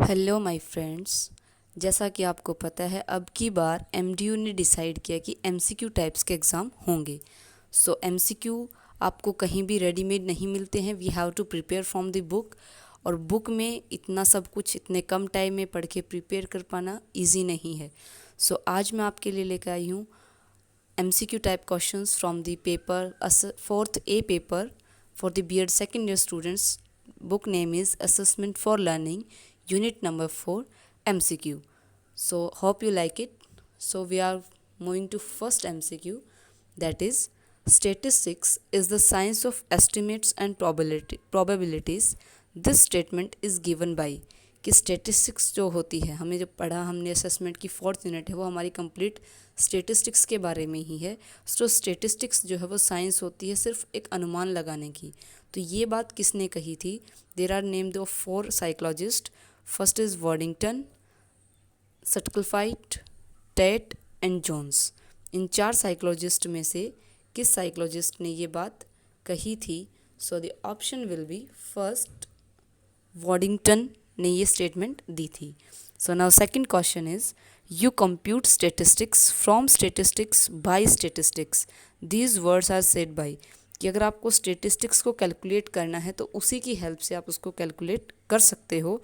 Hello my friends. जैसा कि आपको पता है अब की बार एमडीयू ने डिसाइड किया कि एमसीक्यू टाइप्स के एग्ज़ाम होंगे। सो एमसीक्यू आपको कहीं भी रेडीमेड नहीं मिलते हैं, we have to prepare from the book. और बुक में इतना सब कुछ इतने कम टाइम में पढ़ के प्रिपेयर कर पाना इजी नहीं है। सो आज मैं आपके लिए लेकर आई हूँ MCQ type questions from the paper fourth A paper for the B.Ed second year students. Book name is Assessment for Learning, Unit number 4, MCQ. So hope you like it. So we are moving to first MCQ, that is statistics is the science of estimates and probabilities. This statement is given by कि statistics जो होती है, हमें जो पढ़ा हमने assessment की fourth unit है वो हमारी कंप्लीट स्टेटिस्टिक्स के बारे में ही है। तो स्टेटिस्टिक्स जो है वो साइंस होती है सिर्फ एक अनुमान लगाने की। तो ये बात किसने कही थी? There are named of 4 psychologist. First is Waddington, Sutcliffe, Tate and Jones. इन 4 साइकोलॉजिस्ट में से किस साइकोलॉजिस्ट ने ये बात कही थी? So the option will be first, Waddington ने ये स्टेटमेंट दी थी। So now second question is you compute statistics from statistics by statistics. These words are said by कि अगर आपको स्टेटिस्टिक्स को कैलकुलेट करना है तो उसी की हेल्प से आप उसको कैलकुलेट कर सकते हो।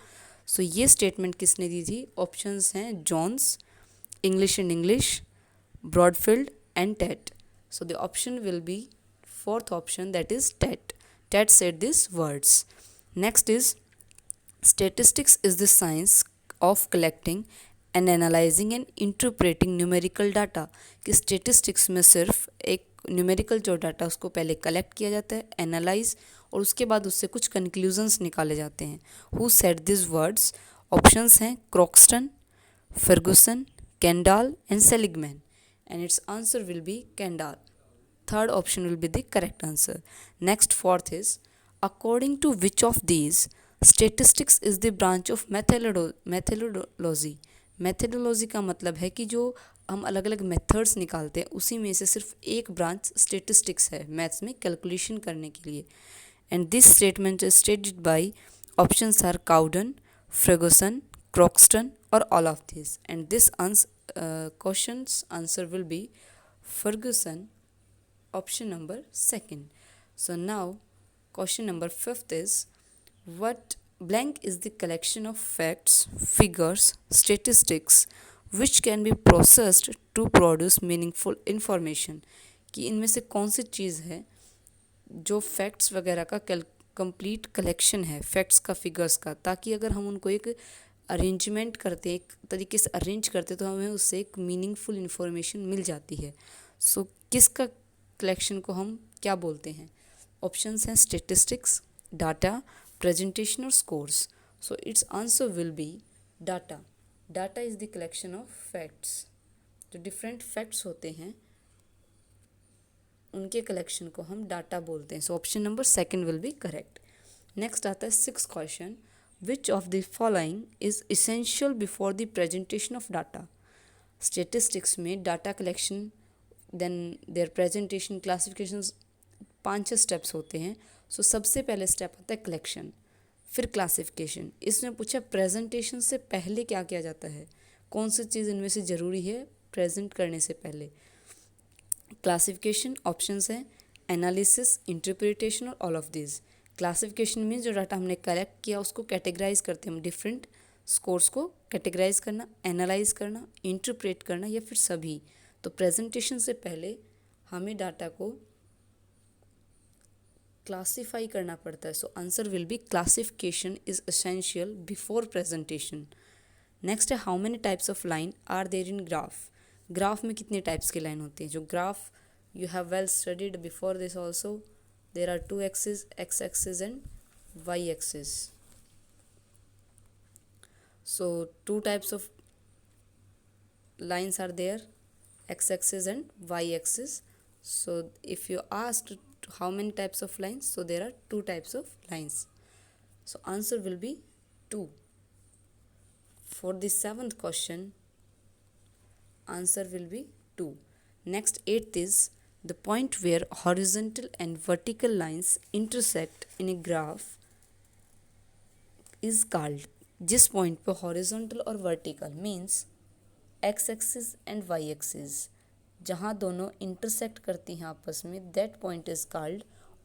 सो ये स्टेटमेंट किसने दी थी? ऑप्शंस हैं Johns, English and English, Broadfield and Tate. So the option will be fourth option, that is Tate. Tate said this words. Next is statistics is the science of collecting and analyzing and interpreting numerical data। कि statistics में सिर्फ एक numerical जो data उसको पहले collect किया जाता है, एनालाइज, और उसके बाद उससे कुछ कंक्लूजन्स निकाले जाते हैं। Who said this words? Options हैं Croxton, Ferguson, Kendall and Seligman, and it's answer will be Kendall. Third option will be the correct answer. Next fourth is according to which of these statistics is the branch of methodology. Methodology का मतलब है कि जो हम अलग अलग methods निकालते हैं उसी में से सिर्फ एक ब्रांच स्टेटिस्टिक्स है मैथ्स में कैलकुलेशन करने के लिए। And this statement is stated by options are Cowden, Ferguson, Croxton और all of this, and this questions answer will be Ferguson, option number second. So now question number 5th is what blank is the collection of facts, figures, statistics which can be processed to produce meaningful information। कि इनमें से कौन सी चीज़ है जो facts वगैरह का complete collection है, facts का, फिगर्स का, ताकि अगर हम उनको एक अरेंजमेंट करते, एक तरीके से अरेंज करते तो हमें उससे एक मीनिंगफुल इन्फॉर्मेशन मिल जाती है। सो किसका कलेक्शन को हम क्या बोलते हैं? ऑप्शंस हैं स्टेटिस्टिक्स, डाटा, प्रेजेंटेशन और scores. So it's answer will be data. Data is the collection of facts. जो डिफरेंट फैक्ट्स होते हैं उनके कलेक्शन को हम डाटा बोलते हैं। So option number second will be correct. Next आता है 6th question, which of the following is essential before the presentation of data. Statistics में data collection, then their presentation, classifications, 5 steps होते हैं। सो सबसे पहले स्टेप होता है कलेक्शन, फिर क्लासिफिकेशन। इसमें पूछा प्रेजेंटेशन से पहले क्या किया जाता है, कौन सी चीज़ इनमें से ज़रूरी है प्रेजेंट करने से पहले। क्लासिफिकेशन ऑप्शंस हैं एनालिसिस, इंटरप्रिटेशन और ऑल ऑफ दिस। क्लासिफिकेशन में जो डाटा हमने कलेक्ट किया उसको कैटेगराइज करते हैं हम, डिफरेंट स्कोर्स को कैटेगराइज करना, एनालाइज करना, इंटरप्रेट करना या फिर सभी। तो प्रेजेंटेशन से पहले हमें डाटा को क्लासीफाई करना पड़ता है। So answer will be classification is essential before presentation. Next है how many types of line are there in graph. Graph में कितने टाइप्स की लाइन होती है? जो graph you have well studied before this also, there are 2 axis, X axis and Y axis. So 2 types of lines are there, x axis and y axis. So if you asked how many types of lines, so there are 2 types of lines. So answer will be 2. For the 7th question, answer will be 2. Next 8th is the point where horizontal and vertical lines intersect in a graph is called। जिस point पे horizontal और vertical means x axis and Y axis जहाँ दोनों intersect करती हैं आपस में, that point is called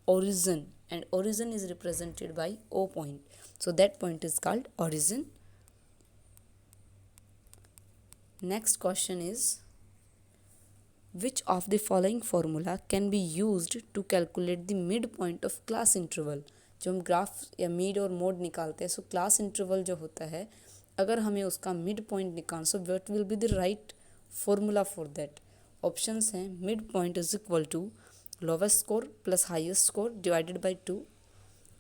origin, and origin is represented by O point, so that point is called origin. Next question is, which of the following formula can be used to calculate the midpoint of class interval? जो हम graph या mid और mode निकालते हैं, so class interval जो होता है, अगर हमें उसका मिड पॉइंट निकाल, so what will be the right formula for that? Options हैं, mid point is equal to lowest score plus highest score divided by 2,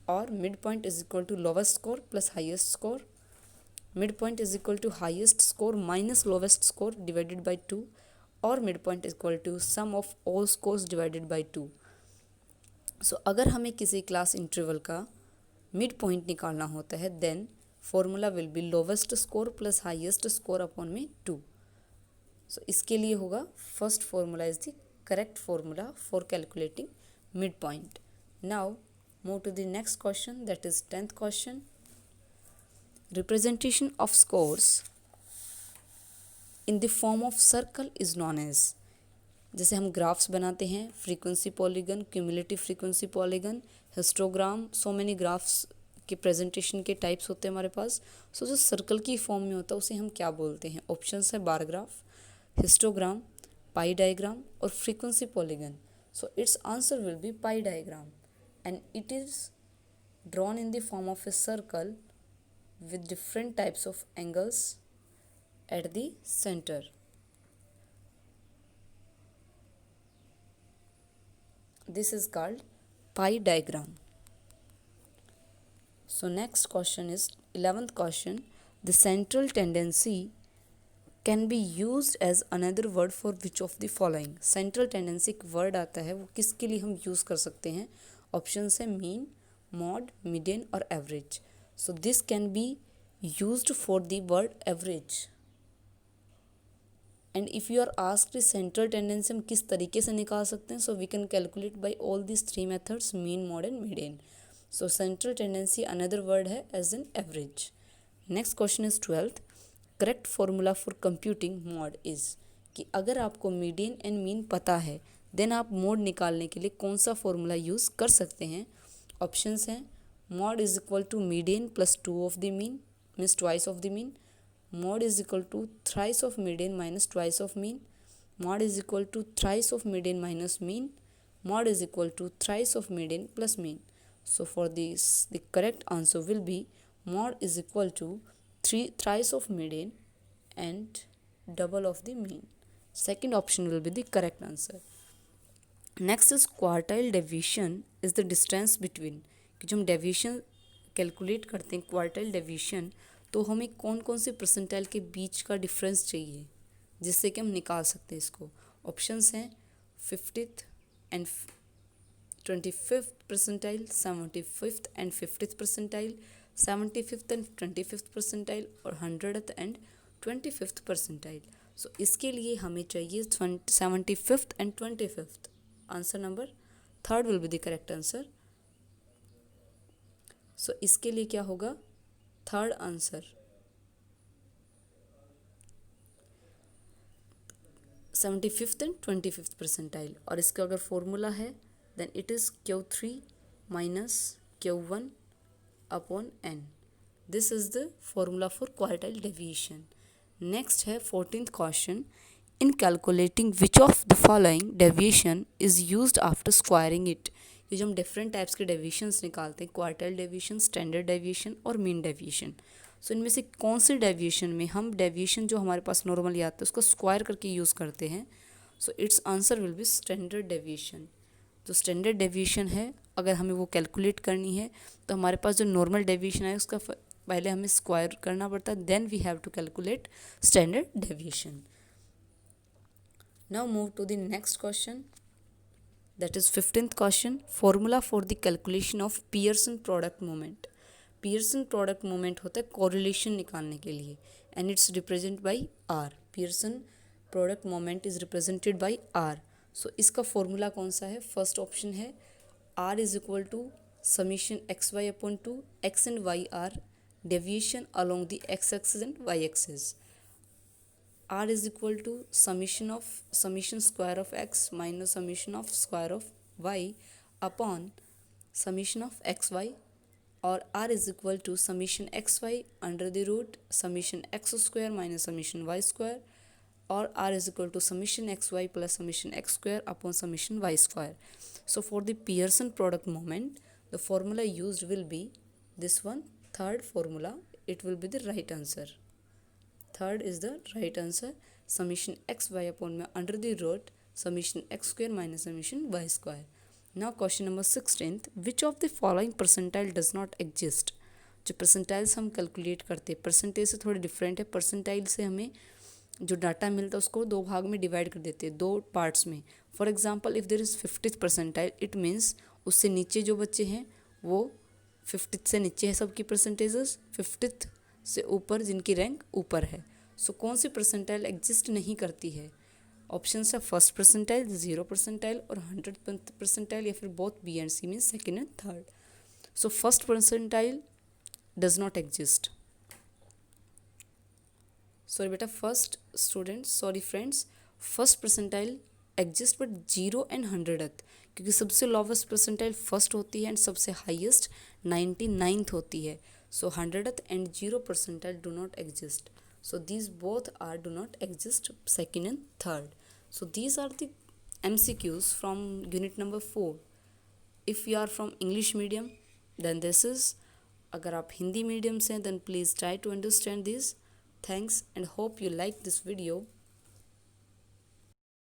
और mid point is equal to lowest score plus highest score, mid point is equal to highest score minus lowest score divided by 2, और mid point is equal to sum of all scores divided by 2. So अगर हमें किसी class interval का mid point निकालना होता है, then formula will be lowest score plus highest score upon में 2. So इसके लिए होगा, first formula is the correct formula for calculating mid point. Now move to the next question, that is 10th question. Representation of scores in the form of circle is known as. जैसे हम graphs बनाते हैं, frequency polygon, cumulative frequency polygon, histogram, so many graphs के presentation के types होते हैं हमारे पास. सो जो सर्कल की फॉर्म में होता है उसे हम क्या बोलते हैं? ऑप्शंस है bar graph, histogram, pie diagram और frequency polygon. So it's answer will be pie diagram, and it is drawn in the form of a circle with different types of angles at the center. This is called pie diagram. So next question is 11th question. The central tendency can be used as another word for which of the following? Central tendency एक word आता है, वो किसके लिए हम use कर सकते हैं? Options है mean, mod, median और average. So this can be used for the word average. And if you are asked the central tendency हम किस तरीके से निकाल सकते हैं, so we can calculate by all these three methods, mean, mod and median. So central tendency another word है as an average. Next question is 12th. Correct formula for computing mod is, कि अगर आपको median and mean पता है, then आप mod निकालने के लिए कौन सा formula use कर सकते हैं? Options हैं, mod is equal to median plus 2 of the mean, means twice of the mean. Mod is equal to thrice of median minus twice of mean. Mod is equal to thrice of median minus mean. Mod is equal to thrice of median plus mean. So for this, the correct answer will be mod is equal to thrice of median and double of the mean. Second option will be the correct answer. Next is quartile deviation is the distance between, कि जो हम deviation calculate करते हैं quartile deviation, तो हमें कौन कौन से परसेंटाइल के बीच का डिफरेंस चाहिए जिससे कि हम निकाल सकते हैं इसको. ऑप्शंस हैं 50th and 25th percentile, 75th and 50th percentile, 75th and 25th percentile और 100th एंड 25th परसेंटाइल. सो इसके लिए हमें चाहिए 75th and 25th. Answer number 3rd will be the correct answer. So इसके लिए क्या होगा? 3rd answer 75th and 25th percentile. और इसका अगर फॉर्मूला है then it is Q3 minus Q1 upon n. This is the formula for quartile deviation. Next है 14th question. In calculating which of the following deviation is used after squaring it. ये जो हम different types के deviations निकालते हैं, quartile deviation, standard deviation और mean deviation. So इनमें से कौन से डेविएशन में हम डेविएशन जो हमारे पास नॉर्मली आता है उसको स्क्वायर करके यूज़ करते हैं? सो it's answer will B standard deviation. जो स्टैंडर्ड डेविएशन है, अगर हमें वो कैलकुलेट करनी है तो हमारे पास जो नॉर्मल डेविएशन है उसका पहले हमें स्क्वायर करना पड़ता है, then we have to calculate standard deviation. Now move to the next question, that is 15th question. Formula for the calculation of Pearson product moment. Pearson product moment होता है correlation निकालने के लिए, and it's represented by R. Pearson product moment is represented by R. So इसका formula कौन सा है? First option है R is equal to summation xy upon 2, x and y are deviation along the x-axis and y-axis. R is equal to summation square of x minus summation of square of y upon summation of xy, or R is equal to summation xy under the root summation x square minus summation y square, or R is equal to summation xy plus summation x square upon summation y square. So for the Pearson product moment, the formula used will be this one, third formula. It will be the right answer. Third is the right answer. Summation xy upon में under the root summation x square minus summation y square. Now question number 16th. Which of the following percentile does not exist? जो percentiles हम calculate करते हैं percentage से थोड़ी different है. Percentile से हमें जो डाटा मिलता है उसको दो भाग में डिवाइड कर देते हैं, दो पार्ट्स में. For example if there is 50th percentile, it means उससे नीचे जो बच्चे हैं वो 50th से नीचे है सबकी परसेंटेजेस, 50th से ऊपर जिनकी रैंक ऊपर है. सो कौन सी परसेंटाइल एग्जिस्ट नहीं करती है? ऑप्शन है फर्स्ट परसेंटाइल, 0 परसेंटाइल और 100th परसेंटाइल, या फिर both B and C means second and third. So first percentile does not exist. Sorry बेटा, first student, sorry friends, first percentile exist but 0 and 100th, क्योंकि सबसे lowest percentile first होती है and सबसे highest 99th होती है. सो 100th and 0 percentile do not exist. So these both are do not exist, second and third. So these are the MCQs from unit number 4. If you are from English medium, then this is. अगर आप Hindi medium से then please try to understand this. Thanks and hope you like this video.